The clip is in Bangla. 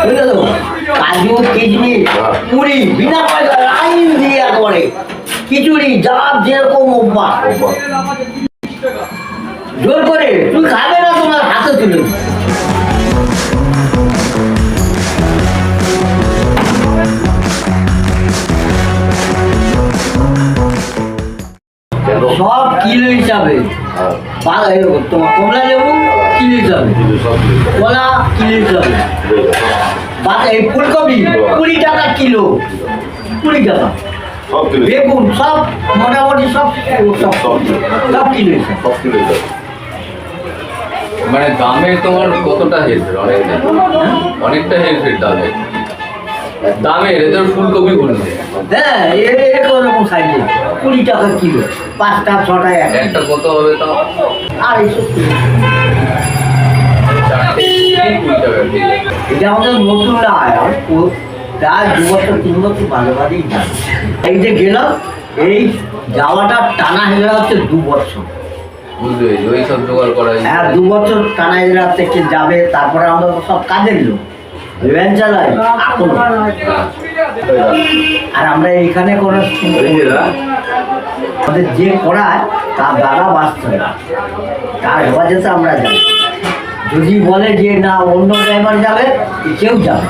বুঝলে তো? কাজু কিশমিশ পুরি বিনা পয়সা লাইন দিয়ে করে খিচুড়ি যার যেরকম অভ্যাস জোর করে তুই খাবে না তোমার হাতে তুলে সব কিলো হিসাবে তোমার কমলা লেবু কিলো হিসাবে কলা কিলো হিসাবে এই ফুলকপি 20 টাকা কিলো 20 টাকা বেগুন সব মোটামুটি সব সব কিলো হিসাবে মানে দামে তোমার কতটা হেরফের? অনেকটা হেরফের দামে এদের ফুলকপি বলছে। হ্যাঁ এরকম সাইজে 20 টাকা কিলো 5টা 6টা একটা কত হবে তাও? 250 এটা আমাদের নতুন না প্রায় 2 বছর 3 বছর ভালোভাবেই যায়। এই যে গেলাম এই যাওয়াটা টানা হেজরা হচ্ছে 2 বছর। বুঝতে পেরেছি, ওই সব জোগাড় করা। হ্যাঁ 2 বছর টানা হেজরা থেকে যাবে, তারপরে আমরা সব কাজের লোক ভ্যান চালাই এখন। আর আমরা এইখানে কোনো আমাদের যে করায় তার দ্বারা বাঁচতে হয়, তার হেফাজতে আমরা যাই। যদি বলে যে না অন্য ড্রাইভার যাবে, কেউ যাবে।